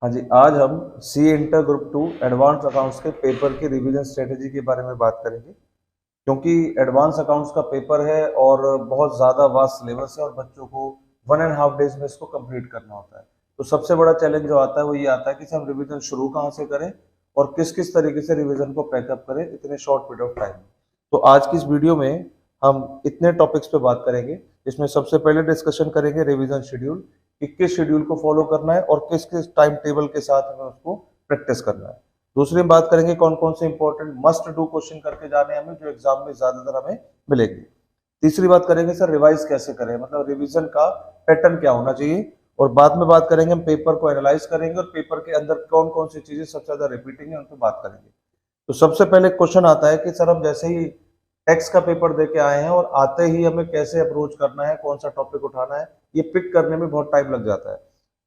हाँ जी, आज हम C inter group 2 advance accounts के पेपर की रिवीजन स्ट्रेटेजी के बारे में बात करेंगे। क्योंकि एडवांस अकाउंट्स का पेपर है और बहुत ज़्यादा वास्ट सिलेबस है और बच्चों को 1.5 डेज में इसको कंप्लीट करना होता है। तो सबसे बड़ा चैलेंज जो आता है वो ये आता है कि हम रिवीजन शुरू कहाँ से करें और किस किस तरीके से रिवीजन को पैकअप करें इतने शॉर्ट पीरियड ऑफ टाइम में। तो आज की इस वीडियो में हम इतने टॉपिक्स पे बात करेंगे। इसमें सबसे पहले डिस्कशन करेंगे रिवीजन शेड्यूल कि किस शेड्यूल को फॉलो करना है और किस किस टाइम टेबल के साथ हमें उसको प्रैक्टिस करना है। दूसरी हम बात करेंगे कौन कौन से इंपॉर्टेंट मस्ट डू क्वेश्चन करके जाने हमें जो एग्जाम में ज्यादातर हमें मिलेंगे। तीसरी बात करेंगे सर रिवाइज कैसे करें, मतलब रिवीजन का पैटर्न क्या होना चाहिए। और बाद में बात करेंगे हम पेपर को एनालाइज करेंगे और पेपर के अंदर कौन कौन सी चीजें सबसे ज्यादा रिपीटिंग है उन पर बात करेंगे। तो सबसे पहले क्वेश्चन आता है कि सर हम जैसे ही टेक्स्ट का पेपर दे के आए हैं और आते ही हमें कैसे अप्रोच करना है, कौन सा टॉपिक उठाना है, ये पिक करने में बहुत टाइम लग जाता है।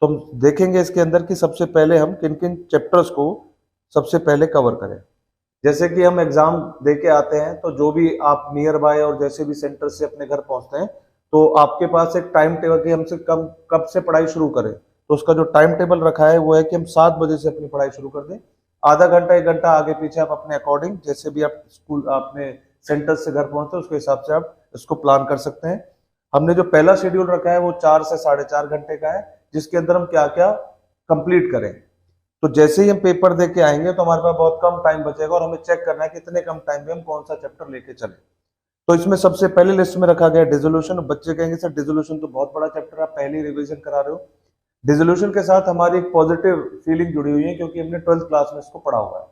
तो हम देखेंगे इसके अंदर कि सबसे पहले हम किन किन चैप्टर्स को सबसे पहले कवर करें। जैसे कि हम एग्जाम दे के आते हैं तो जो भी आप नियर बाय और जैसे भी सेंटर से अपने घर पहुंचते हैं तो आपके पास एक टाइम टेबल की हमसे कब से पढ़ाई शुरू करें। तो उसका जो टाइम टेबल रखा है वो है कि हम 7 बजे से अपनी पढ़ाई शुरू कर दें। आधा घंटा 1 घंटा आगे पीछे आप अपने अकॉर्डिंग जैसे भी आप स्कूल अपने सेंटर से घर पहुंचते हैं उसके हिसाब से आप इसको प्लान कर सकते हैं। हमने जो पहला शेड्यूल रखा है वो 4 से 4.5 घंटे का है जिसके अंदर हम क्या क्या कंप्लीट करें। तो जैसे ही हम पेपर दे के आएंगे तो हमारे पास बहुत कम टाइम बचेगा और हमें चेक करना है कि इतने कम टाइम में हम कौन सा चैप्टर लेके चले। तो इसमें सबसे पहले लिस्ट में रखा गया डिसोल्यूशन। बच्चे कहेंगे सर डिसोल्यूशन तो बहुत बड़ा चैप्टर है, आप पहली रिवीजन करा रहे हो। डिसोल्यूशन के साथ हमारी एक पॉजिटिव फीलिंग जुड़ी हुई है क्योंकि हमने 12th क्लास में इसको पढ़ा हुआ है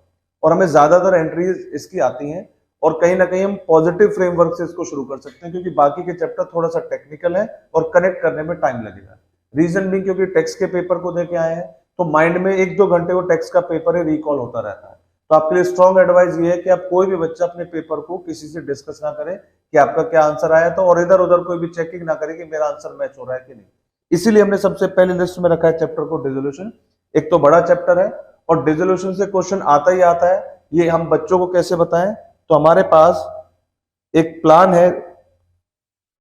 और हमें ज्यादातर एंट्रीज इसकी आती हैं और कहीं ना कहीं हम पॉजिटिव फ्रेमवर्क से इसको शुरू कर सकते हैं क्योंकि बाकी के चैप्टर थोड़ा सा टेक्निकल है और कनेक्ट करने में टाइम लगेगा। रीजन भी क्योंकि टेक्स्ट के पेपर को देके आए हैं तो माइंड में 1-2 घंटे वो टेक्स्ट का पेपर है रिकॉल होता रहता है। तो आपके लिए स्ट्रॉन्ग एडवाइस ये है कि आप कोई भी बच्चा अपने पेपर को किसी से डिस्कस ना करे कि आपका क्या आंसर आया तो और इधर उधर कोई भी चेकिंग ना करे कि मेरा आंसर मैच हो रहा है कि नहीं। इसीलिए हमने सबसे पहले लिस्ट में रखा है चैप्टर को डिसोल्यूशन। एक तो बड़ा चैप्टर है और डिसोल्यूशन से क्वेश्चन आता ही आता है। ये हम बच्चों को कैसे बताएं, तो हमारे पास एक प्लान है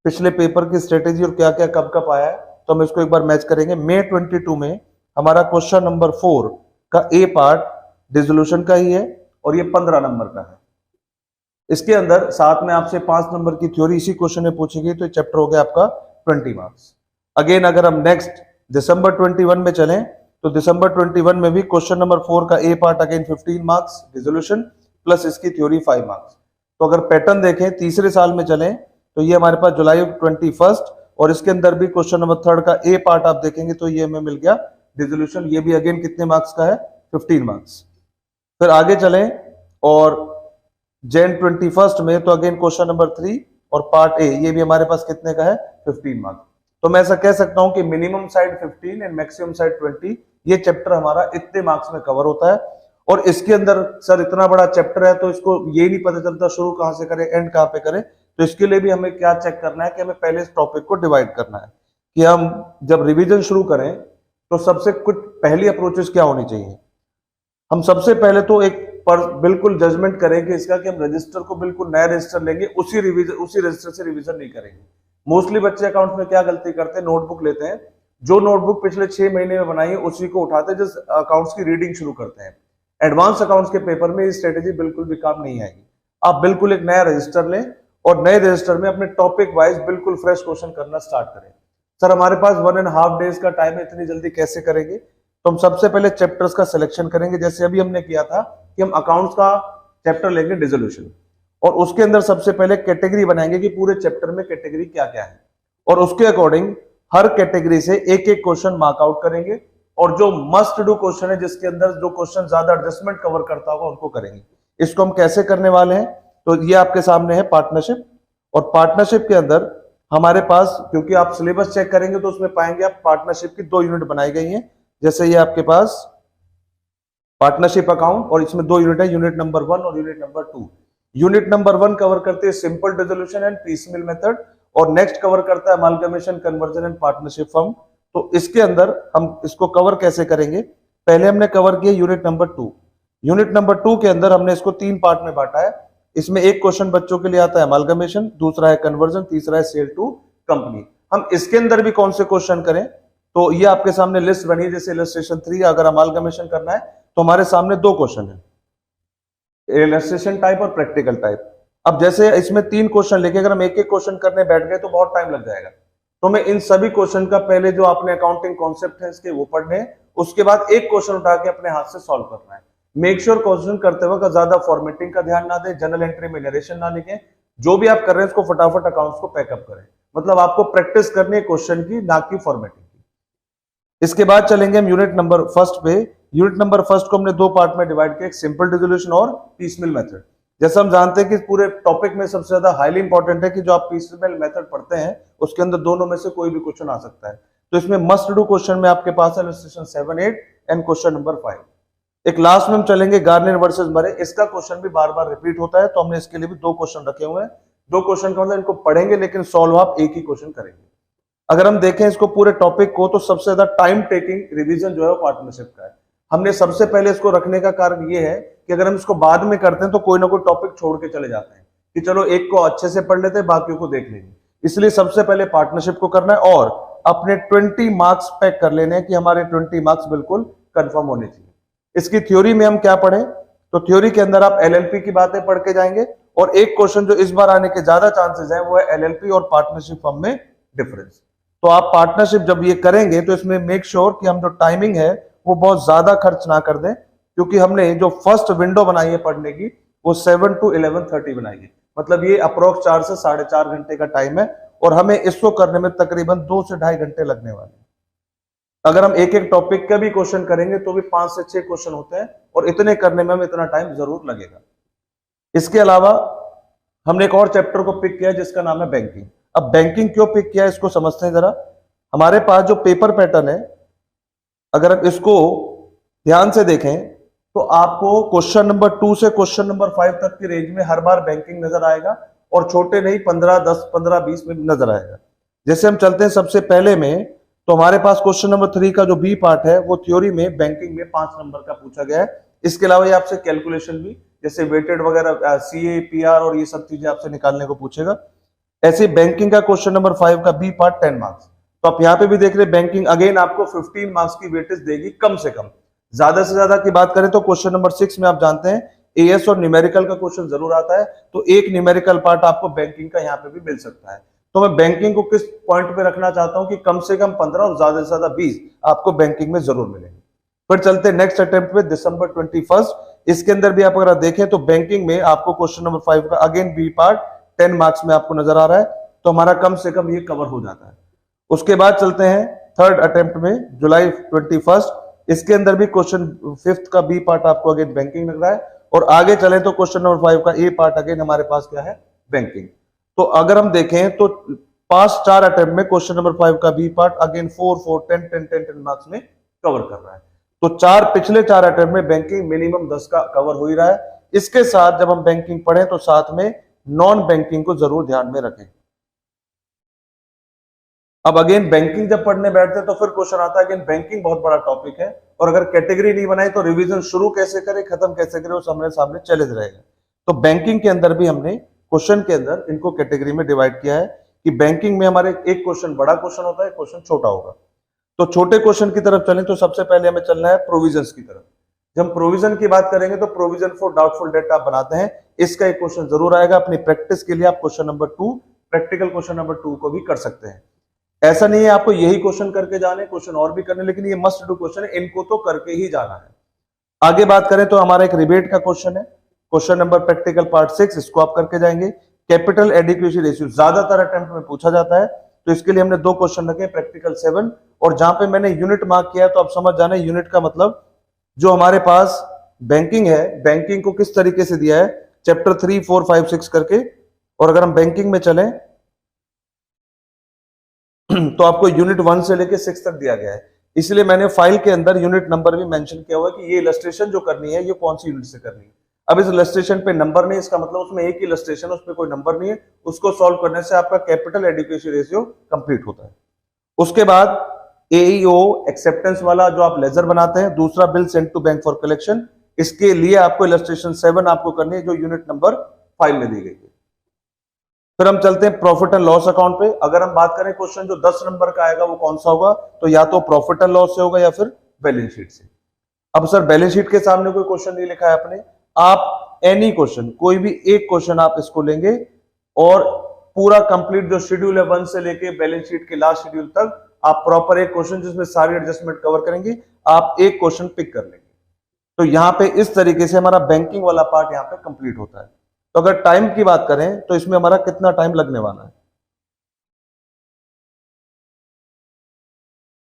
पिछले पेपर की स्ट्रेटेजी और क्या क्या कब कब आया है। तो हम इसको एक बार मैच करेंगे। May 22 में हमारा क्वेश्चन नंबर 4 का ए पार्ट डिसोल्यूशन का ही है और ये 15 नंबर का है। इसके अंदर साथ में आपसे 5 नंबर की थ्योरी इसी क्वेश्चन में पूछेगी तो चैप्टर हो गया आपका 20 मार्क्स। अगेन अगर हम नेक्स्ट दिसंबर 21 में चलें तो दिसंबर 21 में भी क्वेश्चन नंबर 4 का A part again 15 marks the solution plus इसकी थ्योरी 5 मार्क्स। तो अगर पैटर्न देखें तीसरे साल में चलें तो ये हमारे पास जुलाई 21 और इसके अंदर भी क्वेश्चन नंबर 3 का ए पार्ट आप देखेंगे तो ये हमें मिल गया डिसोल्यूशन। ये भी अगेन कितने मार्क्स का है, 15 मार्क्स। फिर आगे चलें और जैन 21 में तो अगेन क्वेश्चन नंबर 3 और पार्ट ए ये भी हमारे पास कितने का है, 15 मार्क्स। तो मैं ऐसा कह सकता हूं कि minimum side 15 and maximum side 20 ये चैप्टर हमारा इतने मार्क्स में कवर होता है। और इसके अंदर सर इतना बड़ा चैप्टर है तो इसको ये नहीं पता चलता शुरू कहां से करें एंड कहां पे करें। तो इसके लिए भी हमें क्या चेक करना है कि हमें पहले इस टॉपिक को डिवाइड करना है कि हम जब रिवीजन शुरू करें तो सबसे कुछ पहली अप्रोचेस क्या होनी चाहिए। हम सबसे पहले तो एक पर बिल्कुल जजमेंट करेंगे इसका कि हम रजिस्टर को बिल्कुल नया रजिस्टर लेंगे, उसी रजिस्टर से रिवीजन नहीं करेंगे। मोस्टली बच्चे अकाउंट में क्या गलती करते हैं, नोटबुक लेते हैं, जो नोटबुक पिछले 6 महीने में बनाई है उसी को उठाते हैं, जिस अकाउंट्स की रीडिंग शुरू करते हैं। एडवांस अकाउंट्स के पेपर में ये स्ट्रेटेजी बिल्कुल भी काम नहीं आएगी। आप बिल्कुल एक नया रजिस्टर लें और नए रजिस्टर में अपने टॉपिक वाइज बिल्कुल फ्रेश क्वेश्चन करना स्टार्ट करें। सर हमारे पास 1.5 डेज का टाइम है, इतनी जल्दी कैसे करेंगे। तो हम सबसे पहले चैप्टर्स का सिलेक्शन करेंगे जैसे अभी हमने किया था कि हम अकाउंट्स का चैप्टर लेंगे डिसोल्यूशन और उसके अंदर सबसे पहले कैटेगरी बनाएंगे कि पूरे चैप्टर में कैटेगरी क्या क्या है और उसके अकॉर्डिंग हर कैटेगरी से एक एक क्वेश्चन मार्क आउट करेंगे और जो मस्ट डू क्वेश्चन है जिसके अंदर जो क्वेश्चन ज्यादा एडजस्टमेंट कवर करता होगा उनको करेंगे। इसको हम कैसे करने वाले हैं, तो ये आपके सामने है पार्टनरशिप। और पार्टनरशिप के अंदर हमारे पास क्योंकि आप सिलेबस चेक करेंगे तो उसमें पाएंगे आप पार्टनरशिप की 2 यूनिट बनाई गई हैं। जैसे ये आपके पास पार्टनरशिप अकाउंट और इसमें 2 यूनिट है, यूनिट नंबर 1 और unit number 2। Unit number 1 cover करते हैं simple dissolution and piecemeal method और नेक्स्ट कवर करता है अमाल्गमेशन कन्वर्जन एंड पार्टनरशिप फर्म। तो इसके अंदर हम इसको कवर कैसे करेंगे, पहले हमने कवर किया यूनिट नंबर 2। यूनिट नंबर 2 के अंदर हमने इसको 3 पार्ट में बांटा है। इसमें एक क्वेश्चन बच्चों के लिए आता है अमाल्गमेशन, दूसरा है कन्वर्जन, तीसरा है सेल टू कंपनी। हम इसके अंदर भी कौन से क्वेश्चन करें, तो ये आपके सामने लिस्ट बनी है, जैसे इलस्ट्रेशन 3 अगर अमालगमेशन करना है तो हमारे सामने दो क्वेश्चन है, इलस्ट्रेशन टाइप और प्रैक्टिकल टाइप। अब जैसे इसमें 3 क्वेश्चन लेके अगर हम एक एक क्वेश्चन करने बैठ गए तो बहुत टाइम लग जाएगा। तो मैं इन सभी क्वेश्चन का पहले जो आपने अकाउंटिंग कॉन्सेप्ट है इसके वो पढ़ने, उसके बाद एक क्वेश्चन उठा के अपने हाथ से सॉल्व करना है। मेक श्योर क्वेश्चन करते वक्त ज्यादा फॉर्मेटिंग का ध्यान ना दें, जनरल एंट्री में नरेशन ना लिखें, जो भी आप कर रहे हैं उसको फटाफट अकाउंट्स को पैकअप करें। मतलब आपको प्रैक्टिस करनी है क्वेश्चन की, ना कि फॉर्मेटिंग की। इसके बाद चलेंगे हम यूनिट नंबर फर्स्ट पे। यूनिट नंबर फर्स्ट को हमने दो पार्ट में डिवाइड किया, एक सिंपल डिसोल्यूशन और पीसमिल मेथड। जैसे हम जानते हैं कि पूरे टॉपिक में सबसे ज्यादा हाईली इंपॉर्टेंट है कि जो आप पीसमिल मेथड पढ़ते हैं उसके अंदर दोनों में से कोई भी क्वेश्चन आ सकता है। तो इसमें मस्ट डू क्वेश्चन में आपके पास है इलस्ट्रेशन 7, 8 एंड क्वेश्चन नंबर 5। एक लास्ट में हम चलेंगे गार्नियर वर्सेस मरे, इसका क्वेश्चन भी बार बार रिपीट होता है, तो हमने इसके लिए भी दो क्वेश्चन रखे हुए हैं। दो क्वेश्चन का मतलब इनको पढ़ेंगे लेकिन सॉल्व आप एक ही क्वेश्चन करेंगे। अगर हम देखें इसको पूरे टॉपिक को तो सबसे ज्यादा टाइम टेकिंग रिवीजन जो है वो पार्टनरशिप का है। हमने सबसे पहले इसको रखने का कारण ये है कि अगर हम इसको बाद में करते हैं तो कोई ना कोई टॉपिक छोड़ के चले जाते हैं कि चलो एक को अच्छे से पढ़ लेते हैं बाकियों को देख लेंगे। इसलिए सबसे पहले पार्टनरशिप को करना है और अपने 20 मार्क्स पैक कर लेने हैं कि हमारे 20 मार्क्स बिल्कुल कंफर्म होने चाहिए। इसकी थ्योरी में हम क्या पढ़े, तो थ्योरी के अंदर आप एलएलपी की बातें पढ़ के जाएंगे और एक क्वेश्चन जो इस बार आने के ज्यादा चांसेस है वो है एलएलपी और पार्टनरशिप फर्म में डिफरेंस। तो आप पार्टनरशिप जब ये करेंगे तो इसमें मेक श्योर कि हम जो टाइमिंग है वो बहुत ज्यादा खर्च ना कर दें, क्योंकि हमने जो फर्स्ट विंडो बनाई है पढ़ने की वो 7 to 11:30 बनाई है। मतलब ये अप्रोक्स 4 से 4.5 घंटे का टाइम है और हमें इसको करने में तकरीबन 2 से 2.5 घंटे लगने वाले हैं। अगर हम एक एक टॉपिक का भी क्वेश्चन करेंगे तो भी 5 से 6 क्वेश्चन होते हैं और इतने करने में हमें इतना टाइम जरूर लगेगा। इसके अलावा हमने एक और चैप्टर को पिक किया जिसका नाम है बैंकिंग। अब बैंकिंग क्यों पिक किया इसको समझते हैं जरा। हमारे पास जो पेपर पैटर्न है अगर हम इसको ध्यान से देखें तो आपको क्वेश्चन नंबर 2 से क्वेश्चन नंबर 5 तक की रेंज में हर बार बैंकिंग नजर आएगा और छोटे नहीं 15, 10, 15, 20 में नजर आएगा। जैसे हम चलते हैं सबसे पहले में, तो हमारे पास क्वेश्चन नंबर 3 का जो बी पार्ट है वो थ्योरी में बैंकिंग में 5 नंबर का पूछा गया है। इसके अलावा ये आपसे कैलकुलेशन भी जैसे वेटेड वगैरह सीए, पीआर और ये सब चीजें आपसे निकालने को पूछेगा। ऐसे बैंकिंग का क्वेश्चन नंबर 5 का बी पार्ट 10 मार्क्स। तो आप यहाँ पे भी देख रहे बैंकिंग अगेन आपको 15 मार्क्स की वेटेज देगी कम से कम। ज्यादा से ज्यादा की बात करें तो क्वेश्चन नंबर 6 में आप जानते हैं एएस और न्यूमेरिकल का क्वेश्चन जरूर आता है, तो एक न्यूमेरिकल पार्ट आपको बैंकिंग का यहाँ पे भी मिल सकता है। तो मैं बैंकिंग को किस पॉइंट पे रखना चाहता हूं कि कम से कम 15 और ज्यादा से ज्यादा 20 आपको बैंकिंग में जरूर मिलेंगे। फिर चलते नेक्स्ट अटेम्प्ट पे दिसंबर 21। इसके अंदर भी आप अगर देखें तो बैंकिंग में आपको क्वेश्चन नंबर 5 का अगेन बी पार्ट 10 मार्क्स में आपको नजर आ रहा है, तो हमारा कम से कम ये कवर हो जाता है। उसके बाद चलते हैं थर्ड अटेम्प्ट में जुलाई 21। इसके अंदर भी क्वेश्चन 5 का बी पार्ट आपको अगेन बैंकिंग लग रहा है और आगे चले तो क्वेश्चन नंबर 5 का ए पार्ट अगेन हमारे पास क्या है बैंकिंग। तो अगर हम देखें तो पास 4 अटेम्प्ट में क्वेश्चन नंबर 5 का बी पार्ट अगेन 4, 4, 10, 10, 10, 10 मार्क्स में कवर कर रहा है। तो पिछले 4 अटेम्प्ट में बैंकिंग मिनिमम 10 का कवर हो ही रहा है। इसके साथ जब हम बैंकिंग पढ़ें तो साथ में नॉन बैंकिंग को जरूर ध्यान में रखें। अब अगेन बैंकिंग जब पढ़ने बैठते हैं तो फिर क्वेश्चन आता है अगेन बैंकिंग बहुत बड़ा टॉपिक है और अगर कैटेगरी नहीं बनाई तो रिवीजन शुरू कैसे करें खत्म कैसे करें वो सामने चैलेंज रहेगा। तो बैंकिंग के अंदर भी हमने क्वेश्चन के अंदर इनको कैटेगरी में डिवाइड किया है कि बैंकिंग में हमारे एक क्वेश्चन बड़ा क्वेश्चन होता है, क्वेश्चन छोटा होगा। तो छोटे क्वेश्चन की तरफ चलें तो सबसे पहले हमें चलना है प्रोविजंस की तरफ। जब हम प्रोविजन की बात करेंगे तो प्रोविजन फॉर डाउटफुल डेट आप बनाते हैं, इसका एक क्वेश्चन जरूर आएगा। अपनी प्रैक्टिस के लिए आप question number 2 practical question number 2 को भी कर सकते हैं। ऐसा नहीं है आपको यही क्वेश्चन करके जाने, क्वेश्चन और भी करने, लेकिन ये मस्ट डू क्वेश्चन है, इनको तो करके ही जाना है। आगे बात करें तो हमारा एक रिबेट का क्वेश्चन है, क्वेश्चन नंबर प्रैक्टिकल पार्ट 6, इसको आप करके जाएंगे। कैपिटल एडिक्वेसी रेशियो ज्यादातर अटेम्प्ट में पूछा जाता है, तो इसके लिए हमने 2 क्वेश्चन रखे, प्रैक्टिकल 7 और जहां पे मैंने यूनिट मार्क किया है तो आप समझ जाना यूनिट का मतलब जो हमारे पास बैंकिंग है, बैंकिंग को किस तरीके से दिया है चैप्टर 3, 4, 5, 6 करके। और अगर हम बैंकिंग में चलें तो आपको यूनिट 1 से लेके 6 तक दिया गया है, इसलिए मैंने फाइल के अंदर यूनिट नंबर भी मेंशन किया हुआ है कि ये इलस्ट्रेशन जो करनी है ये कौन सी यूनिट से करनी है। अब इस इलस्ट्रेशन पे नंबर नहीं, इसका मतलब उसमें एक ही इलस्ट्रेशन, उस पर कोई नंबर नहीं है, उसको सॉल्व करने से आपका कैपिटल एडिक्वेसी रेशियो कंप्लीट होता है। उसके बाद एईओ एक्सेप्टेंस वाला जो आप लेजर बनाते हैं, दूसरा bill sent to bank for collection, इसके लिए आपको इलस्ट्रेशन 7 आपको करनी है जो यूनिट नंबर 5 में दी गई है। फिर हम चलते हैं प्रॉफिट एंड लॉस अकाउंट पे। अगर हम बात करें क्वेश्चन जो 10 नंबर का आएगा वो कौन सा होगा, तो या तो प्रॉफिट एंड लॉस से होगा या फिर बैलेंस शीट से। अब सर बैलेंस शीट के सामने कोई क्वेश्चन नहीं लिखा है आपने, आप एनी क्वेश्चन, कोई भी एक क्वेश्चन आप इसको लेंगे और पूरा कंप्लीट जो शेड्यूल है 1 से लेके बैलेंस शीट के लास्ट शेड्यूल तक आप प्रॉपर एक क्वेश्चन जिसमें सारी एडजस्टमेंट कवर करेंगे, आप एक क्वेश्चन पिक कर लेंगे। तो यहां पे इस तरीके से हमारा बैंकिंग वाला पार्ट यहां पे कंप्लीट होता है। तो अगर टाइम की बात करें तो इसमें हमारा कितना टाइम लगने वाला है,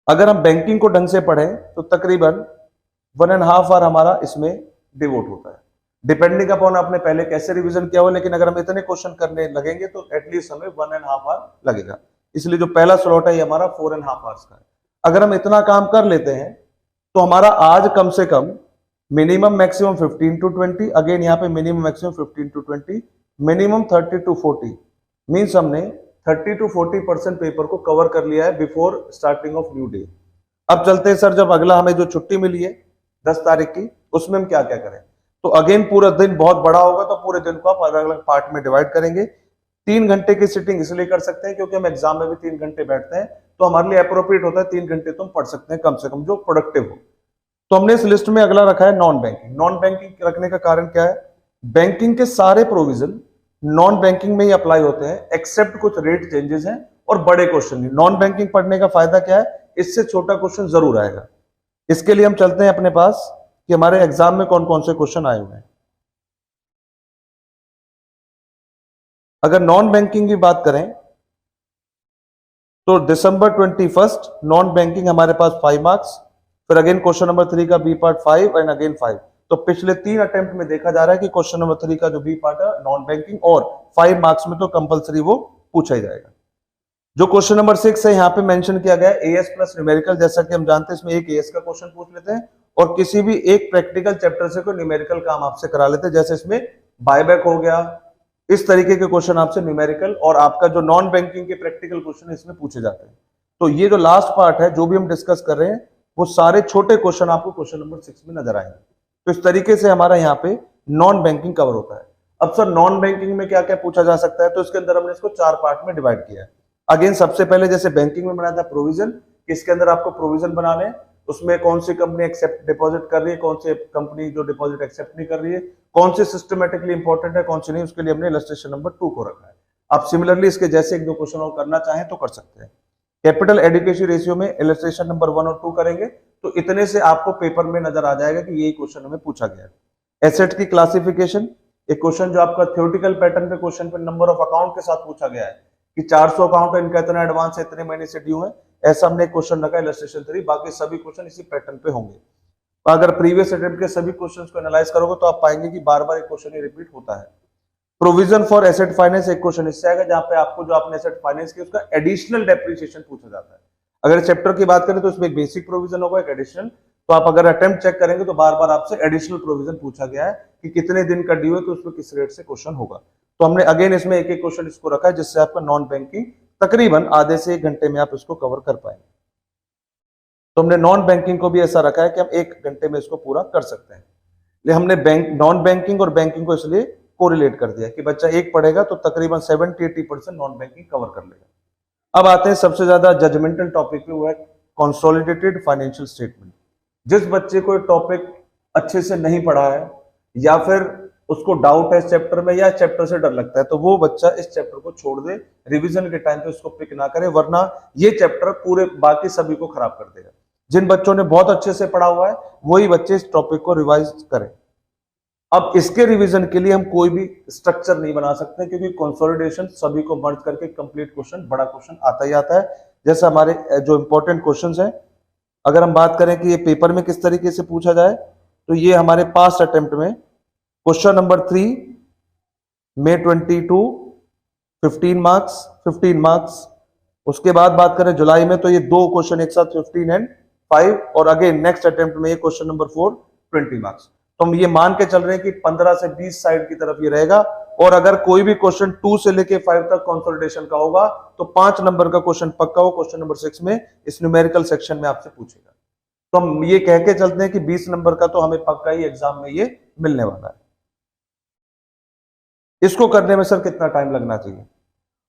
अगर हम बैंकिंग को ढंग से पढ़ें तो तकरीबन 1.5 आवर हमारा इसमें डिवोट होता है, डिपेंडिंग अपॉन आपने पहले कैसे रिवीजन किया हो। लेकिन अगर हम इतने क्वेश्चन करने लगेंगे तो एटलीस्ट हमें 1.5 आवर लगेगा, इसलिए जो पहला स्लॉट है ये हमारा 4.5 आवर्स का है। अगर हम इतना काम कर लेते हैं तो हमारा आज कम से कम मिनिमम मैक्सिमम 15 to 20, अगेन यहाँ पे minimum maximum 15 to 20, minimum 30 to 40, means हमने 30 to 40% पेपर को कवर कर लिया है before starting of new day. अब चलते हैं सर, जब अगला हमें जो छुट्टी मिली है 10 तारीख की, उसमें हम क्या क्या करें। तो अगेन पूरा दिन बहुत बड़ा होगा तो पूरे दिन को आप अलग अलग पार्ट में डिवाइड करेंगे। 3 घंटे की सिटिंग इसलिए कर सकते हैं क्योंकि हम एग्जाम में भी 3 घंटे बैठते हैं, तो हमारे लिए अप्रोप्रिएट होता है 3 घंटे तुम पढ़ सकते हैं कम से कम, जो प्रोडक्टिव हो। तो हमने इस लिस्ट में अगला रखा है नॉन बैंकिंग। नॉन बैंकिंग रखने का कारण क्या है, बैंकिंग के सारे प्रोविजन नॉन बैंकिंग में ही अप्लाई होते हैं, एक्सेप्ट कुछ रेट चेंजेस हैं और बड़े क्वेश्चन नहीं। नॉन बैंकिंग पढ़ने का फायदा क्या है, इससे छोटा क्वेश्चन जरूर आएगा। इसके लिए हम चलते हैं अपने पास कि हमारे एग्जाम में कौन कौन से क्वेश्चन आए हुए हैं। अगर नॉन बैंकिंग की बात करें तो दिसंबर 21 नॉन बैंकिंग हमारे पास 5 मार्क्स, फिर अगेन क्वेश्चन नंबर 3 का बी पार्ट 5 एंड अगेन 5। तो पिछले 3 अटेम्प्ट में देखा जा रहा है कि क्वेश्चन नंबर 3 का जो बी पार्ट है नॉन बैंकिंग और 5 मार्क्स में तो कंपलसरी वो पूछा ही जाएगा। जो क्वेश्चन नंबर 6 है यहाँ पे मेंशन किया गया है एएस प्लस न्यूमेरिकल, जैसा कि हम जानते हैं इसमें एक एएस का क्वेश्चन पूछ लेते हैं और किसी भी एक प्रैक्टिकल चैप्टर से कोई न्यूमेरिकल काम आपसे करा लेते हैं, जैसे इसमें बायबैक हो गया, इस तरीके के क्वेश्चन आपसे न्यूमेरिकल और आपका जो नॉन बैंकिंग के प्रैक्टिकल क्वेश्चन इसमें पूछे जाते हैं। तो ये जो लास्ट पार्ट है जो भी हम डिस्कस कर रहे हैं वो सारे छोटे क्वेश्चन आपको क्वेश्चन नंबर 6 में नजर आएंगे। तो इस तरीके से हमारा यहाँ पे नॉन बैंकिंग कवर होता है। अब सर नॉन बैंकिंग में क्या क्या पूछा जा सकता है, तो इसके अंदर हमने इसको 4 पार्ट में डिवाइड किया है। अगेन सबसे पहले जैसे बैंकिंग में बनाया था प्रोविजन, इसके अंदर आपको प्रोविजन बनाने, उसमें कौन सी कंपनी एक्सेप्ट डिपॉजिट कर रही है, कौन सी कंपनी जो डिपॉजिट एक्सेप्ट नहीं कर रही है, कौन सी सिस्टमेटिकली इंपॉर्टेंट है, कौन सी नहीं, उसके लिए हमने इलस्ट्रेशन नंबर 2 को रखा है। आप सिमिलरली इसके जैसे एक दो क्वेश्चन और करना चाहें तो कर सकते हैं। कैपिटल एडिक्वेसी रेशियो में इलस्ट्रेशन नंबर 1 और 2 करेंगे तो इतने से आपको पेपर में नजर आ जाएगा कि यही क्वेश्चन हमें पूछा गया है। एसेट की क्लासिफिकेशन, एक क्वेश्चन जो आपका थ्योरेटिकल पैटर्न पे क्वेश्चन पे नंबर ऑफ अकाउंट के साथ पूछा गया है कि 400 अकाउंट है, इनका इतना एडवांस है, इतने महीने से ड्यू है, ऐसा हमने एक क्वेश्चन रखा है इलस्ट्रेशन 3। बाकी सभी क्वेश्चन इसी पैटर्न पे होंगे। अगर प्रीवियस अटेम्प्ट के सभी क्वेश्चंस को एनालाइज करोगे तो आप पाएंगे कि बार बार एक क्वेश्चन ही रिपीट होता है। प्रोविजन फॉर एसेट फाइनेंस, एक क्वेश्चन इससे आएगा जहां पे आपको जो आपने एसेट फाइनेंस किया उसका एडिशनल डेप्रिसिएशन पूछा जाता है। अगर चैप्टर की बात करें तो इसमें एक बेसिक प्रोविजन होगा, एक एडिशनल। तो आप अगर अटेम्प्ट चेक करेंगे तो बार बार आपसे एडिशनल प्रोविजन पूछा गया है कि कितने दिन का ड्यू है तो उसमें किस रेट से क्वेश्चन होगा। तो हमने अगेन इसमें एक एक क्वेश्चन इसको रखा है जिससे आपका नॉन बैंकिंग तकरीबन आधे से 1 घंटे में आप इसको कवर कर पाएंगे। तो हमने नॉन बैंकिंग को भी ऐसा रखा है कि हम 1 घंटे में इसको पूरा कर सकते हैं। ले हमने नॉन बैंकिंग और बैंकिंग को इसलिए कोरिलेट कर दिया कि बच्चा एक पढ़ेगा तो तकरीबन 70-80% नॉन बैंकिंग कवर कर लेगा। अब आते हैं सबसे ज्यादा जजमेंटल टॉपिक पे, वो है कंसोलिडेटेड फाइनेंशियल स्टेटमेंट। जिस बच्चे को टॉपिक अच्छे से नहीं पढ़ा है या फिर उसको डाउट है इस चैप्टर में या चैप्टर से डर लगता है तो वो बच्चा इस चैप्टर को छोड़ दे, रिवीजन के टाइम पे उसको पिक ना करे, वरना ये चैप्टर पूरे बाकी सभी को खराब कर देगा। जिन बच्चों ने बहुत अच्छे से पढ़ा हुआ है वही बच्चे इस टॉपिक को रिवाइज करें। अब इसके रिवीजन के लिए हम कोई भी स्ट्रक्चर नहीं बना सकते क्योंकि कंसोलिडेशन सभी को मर्ज करके कंप्लीट क्वेश्चन, बड़ा क्वेश्चन आता ही आता है। जैसे हमारे जो इंपॉर्टेंट क्वेश्चंस हैं, अगर हम बात करें कि ये पेपर में किस तरीके से पूछा जाए तो ये हमारे पास्ट अटेम्प्ट में क्वेश्चन नंबर 3 May 22 15 मार्क्स। उसके बाद बात करें जुलाई में तो ये 2 क्वेश्चन एक साथ 15 एंड 5, और अगेन नेक्स्ट अटेम्प्ट में ये क्वेश्चन नंबर 4 20 मार्क्स। तो हम ये मान के चल रहे हैं कि 15 से 20 साइड की तरफ ये रहेगा। और अगर कोई भी क्वेश्चन 2 से लेके 5 तक कंसोलिडेशन का होगा तो 5 नंबर का क्वेश्चन पक्का हो क्वेश्चन नंबर 6 में इस न्यूमेरिकल सेक्शन में आपसे पूछेगा। तो हम ये कह के चलते हैं कि 20 नंबर का तो हमें पक्का ही एग्जाम में ये मिलने वाला है। इसको करने में सर कितना टाइम लगना चाहिए?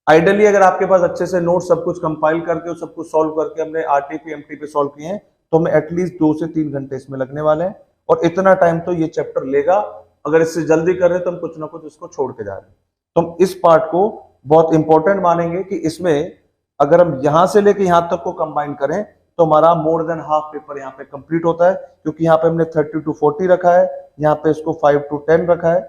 आइडियली अगर आपके पास अच्छे से नोट सब कुछ कंपाइल करके और सब कुछ सॉल्व करके हमने आरटीपी एमटीपी सॉल्व किए हैं तो हमें एटलीस्ट 2 से 3 घंटे इसमें लगने वाले हैं, और इतना टाइम तो ये चैप्टर लेगा। अगर इससे जल्दी कर रहे हैं तो हम कुछ ना कुछ इसको छोड़ के जा रहे हैं। तो हम इस पार्ट को बहुत इंपॉर्टेंट मानेंगे कि इसमें अगर हम यहां से लेके यहां तक को कंबाइन करें तो हमारा मोर देन हाफ पेपर यहाँ पे कंप्लीट होता है, क्योंकि यहाँ पे हमने 30 to 40 रखा है, यहाँ पे इसको 5 to 10 रखा है,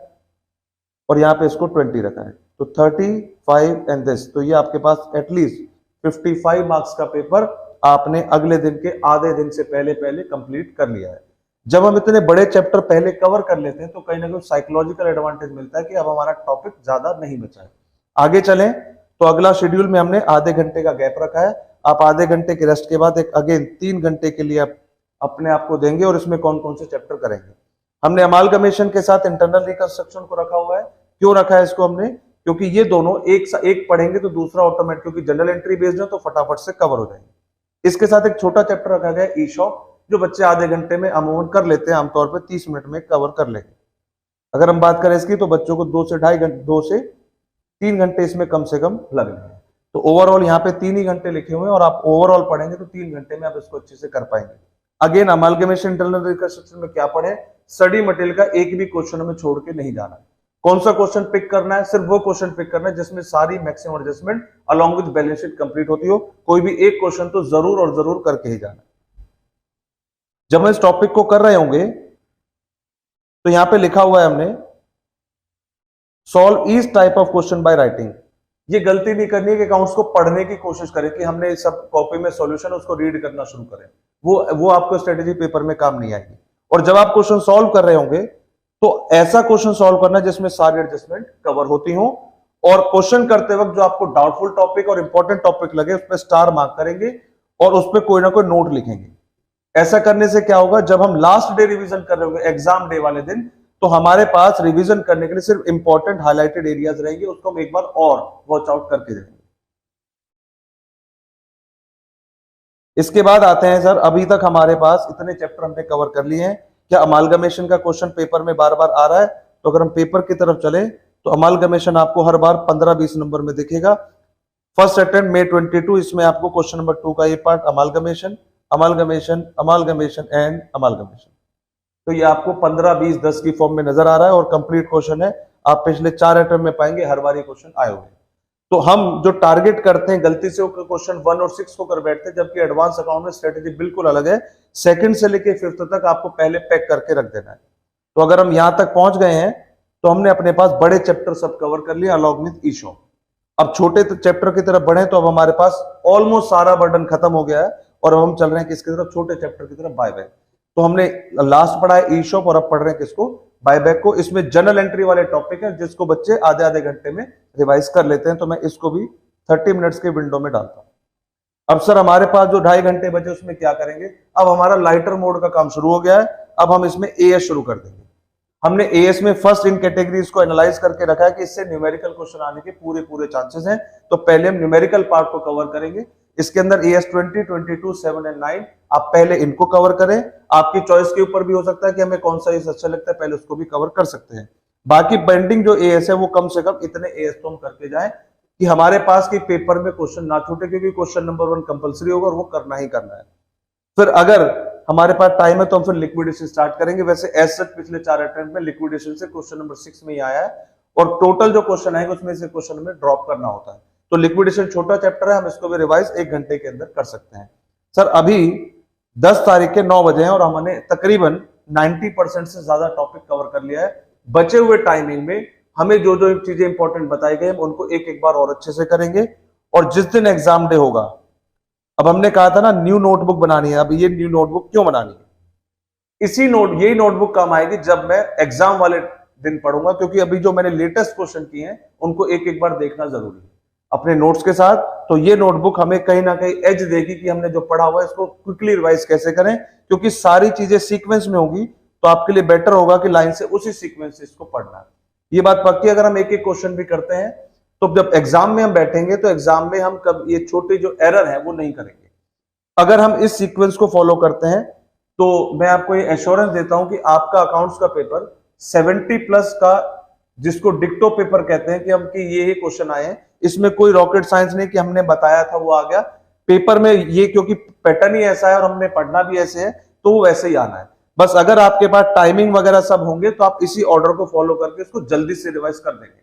और यहाँ पे इसको 20 रखा है। तो 35 एंड दिस, तो ये आपके पास एटलीस्ट 55 मार्क्स का पेपर आपने अगले दिन के आधे दिन से पहले पहले कंप्लीट कर लिया है। जब हम इतने बड़े चैप्टर पहले कवर कर लेते हैं तो कहीं ना कहीं साइकोलॉजिकल एडवांटेज मिलता है कि अब हमारा टॉपिक ज्यादा नहीं बचा है। आगे चलें तो अगला शेड्यूल में हमने आधे घंटे का गैप रखा है। आप आधे घंटे के रेस्ट के बाद एक अगेन 3 घंटे के लिए आप अपने आप को देंगे, और इसमें कौन कौन से चैप्टर करेंगे। हमने अमालगमेशन के साथ इंटरनल रिकंस्ट्रक्शन को रखा हुआ है। क्यों रखा है इसको हमने? क्योंकि ये दोनों एक पढ़ेंगे तो दूसरा ऑटोमेटिक, क्योंकि जनरल एंट्री बेस्ड है तो फटाफट से कवर हो जाएंगे। इसके साथ एक छोटा चैप्टर रखा गया है ई-शॉप, जो बच्चे आधे घंटे में अमूमन कर लेते हैं, आमतौर पर 30 मिनट में कवर कर लेंगे। अगर हम बात करें इसकी तो बच्चों को 2 से 3 घंटे इसमें कम से कम लगने हैं। तो ओवरऑल यहाँ पे 3 ही घंटे लिखे हुए हैं, और आप ओवरऑल पढ़ेंगे तो 3 घंटे में आप इसको अच्छे से कर पाएंगे। अगेन अमालगमेशन इंटरनल रिकंस्ट्रक्शन में क्या पढ़े? स्टडी मटेरियल का एक भी क्वेश्चन हमें छोड़ के नहीं जाना। कौन सा क्वेश्चन पिक करना है? सिर्फ वो क्वेश्चन पिक करना है जिसमें सारी maximum adjustment along with balance sheet complete होती हो। कोई भी एक क्वेश्चन तो जरूर और जरूर करके ही जाना। जब हम इस टॉपिक को कर रहे होंगे तो यहां पे लिखा हुआ है हमने solve each type of question by writing. ये गलती नहीं करनी है कि अकाउंट्स को पढ़ने की कोशिश करें कि हमने सब कॉपी में सॉल्यूशन उसको रीड करना शुरू करें। वो आपको स्ट्रेटेजी पेपर में काम नहीं आएगी। और जब आप क्वेश्चन सॉल्व कर रहे होंगे तो ऐसा क्वेश्चन सॉल्व करना जिसमें सारी एडजस्टमेंट कवर होती हो, और क्वेश्चन करते वक्त जो आपको डाउटफुल टॉपिक और इंपॉर्टेंट टॉपिक लगे उस पर स्टार मार्क करेंगे और उस पर कोई ना कोई नोट लिखेंगे। ऐसा करने से क्या होगा, जब हम लास्ट डे रिवीजन कर रहे होंगे एग्जाम डे वाले दिन, तो हमारे पास रिवीजन करने के लिए सिर्फ इंपॉर्टेंट हाईलाइटेड एरियाज रहेंगे, उसको हम एक बार और वॉच आउट करके जाएंगे। इसके बाद आते हैं सर, अभी तक हमारे पास इतने चैप्टर हमने कवर कर लिए हैं। क्या अमालगमेशन का क्वेश्चन पेपर में बार बार आ रहा है? तो अगर हम पेपर की तरफ चले तो अमालगमेशन आपको हर बार 15-20 नंबर में दिखेगा। फर्स्ट अटेम्प्ट May 22, इसमें आपको क्वेश्चन नंबर 2 का ये part amalgamation amalgamation amalgamation and amalgamation, तो ये आपको 15, 20, 10 की फॉर्म में नजर आ रहा है और कंप्लीट क्वेश्चन है। आप पिछले 4 अटेम्प्ट में पाएंगे हर बार ये क्वेश्चन आए हुए। तो हम जो टारगेट करते हैं गलती से क्वेश्चन 1 और 6 को कर बैठते हैं, जबकि एडवांस अकाउंट में स्ट्रेटेजी बिल्कुल अलग है। सेकंड से लेके 5th तक आपको पहले पैक करके रख देना है। तो अगर हम यहां तक पहुंच गए हैं तो हमने अपने पास बड़े चैप्टर सब कवर कर लिया अलॉन्ग विद ई-शॉप। अब छोटे चैप्टर की तरफ बढ़े तो अब हमारे पास ऑलमोस्ट सारा बर्डन खत्म हो गया है, और अब हम चल रहे हैं किसकी तरफ? छोटे चैप्टर की तरफ, बायबैक। तो हमने लास्ट पढ़ा है ई-शॉप और अब पढ़ रहे हैं किसको? बायबैक को। इसमें जनरल एंट्री वाले टॉपिक है जिसको बच्चे आधे आधे घंटे में रिवाइज कर लेते हैं, तो मैं इसको भी 30 मिनट्स के विंडो में डालता हूं। अब सर हमारे पास जो 2.5 घंटे बचे उसमें क्या करेंगे? अब हमारा लाइटर मोड का काम शुरू हो गया है। अब हम इसमें एएस शुरू कर देंगे। हमने एएस में फर्स्ट इन कैटेगरीज को एनालाइज करके रखा है कि इससे न्यूमेरिकल क्वेश्चन आने के पूरे चांसेस हैं। तो पहले हम न्यूमेरिकल पार्ट को कवर करेंगे। इसके अंदर एएस 20, 22, 7 एंड 9, आप पहले इनको कवर करें। आपकी चॉइस के ऊपर भी हो सकता है कि हमें कौन सा एएस अच्छा लगता है, पहले उसको भी कवर कर सकते हैं। बाकी पेंडिंग जो एएस है वो कम से कम इतने एएस तो हम करके जाएं कि हमारे पास के पेपर में क्वेश्चन ना छूटे, क्योंकि क्वेश्चन नंबर 1 कंपलसरी होगा और वो करना ही करना है। फिर अगर हमारे पास टाइम है तो हम फिर लिक्विडेशन स्टार्ट करेंगे। वैसे एज सच पिछले 4 अटेम्प्ट में लिक्विडेशन से क्वेश्चन नंबर 6 में ही आया है, और टोटल जो क्वेश्चन आएंगे उसमें से क्वेश्चन हमें ड्रॉप करना होता है। तो लिक्विडेशन छोटा चैप्टर है, हम इसको भी रिवाइज 1 घंटे के अंदर कर सकते हैं। सर अभी 10 तारीख के 9 बजे हैं और हमने तकरीबन 90% से ज्यादा टॉपिक कवर कर लिया है। बचे हुए टाइमिंग में हमें जो जो चीजें इंपॉर्टेंट बताई गई हम उनको एक बार और अच्छे से करेंगे। और जिस दिन एग्जाम डे होगा, अब हमने कहा था ना न्यू नोटबुक बनानी है, अब ये न्यू नोटबुक क्यों बनानी है? यही नोटबुक काम आएगी जब मैं एग्जाम वाले दिन पढ़ूंगा, क्योंकि अभी जो मैंने लेटेस्ट क्वेश्चन किए हैं उनको एक बार देखना जरूरी है अपने नोट्स के साथ। तो ये नोटबुक हमें कहीं ना कहीं एज देगी कि हमने जो पढ़ा हुआ है इसको क्विकली रिवाइज कैसे करें, क्योंकि सारी चीजें सीक्वेंस में होगी तो आपके लिए बेटर होगा कि लाइन से उसी सीक्वेंस से इसको पढ़ना है। ये बात पक्की। अगर हम एक क्वेश्चन भी करते हैं तो जब एग्जाम में हम बैठेंगे तो एग्जाम में हम कब ये छोटे जो एरर है वो नहीं करेंगे। अगर हम इस सीक्वेंस को फॉलो करते हैं तो मैं आपको ये एश्योरेंस देता हूं कि आपका अकाउंट्स का पेपर 70+ का, जिसको डिक्टो पेपर कहते हैं कि हम कि ये क्वेश्चन आए हैं, इसमें कोई रॉकेट साइंस नहीं कि हमने बताया था वो आ गया पेपर में, ये क्योंकि पैटर्न ही ऐसा है और हमने पढ़ना भी ऐसे है तो वो वैसे ही आना है। बस अगर आपके पास टाइमिंग वगैरह सब होंगे तो आप इसी ऑर्डर को फॉलो करके इसको जल्दी से रिवाइज कर देंगे।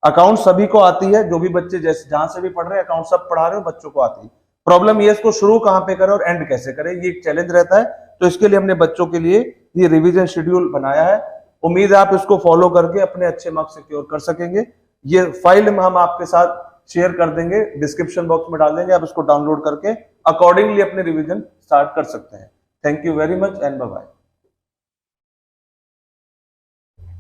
अकाउंट सभी को आती है, जो भी बच्चे जैसे जहां से भी पढ़ रहे हैं अकाउंट सब पढ़ा रहे हो बच्चों को आती है। प्रॉब्लम ये इसको शुरू कहां पे करें और एंड कैसे करें, ये एक चैलेंज रहता है। तो इसके लिए हमने बच्चों के लिए ये रिवीजन शेड्यूल बनाया है। उम्मीद है आप इसको फॉलो करके अपने अच्छे मार्क्स सिक्योर कर सकेंगे। ये फाइल हम आपके साथ शेयर कर देंगे, डिस्क्रिप्शन बॉक्स में डाल देंगे, आप इसको डाउनलोड करके अकॉर्डिंगली अपने रिवीजन स्टार्ट कर सकते हैं। Thank you very much and bye bye.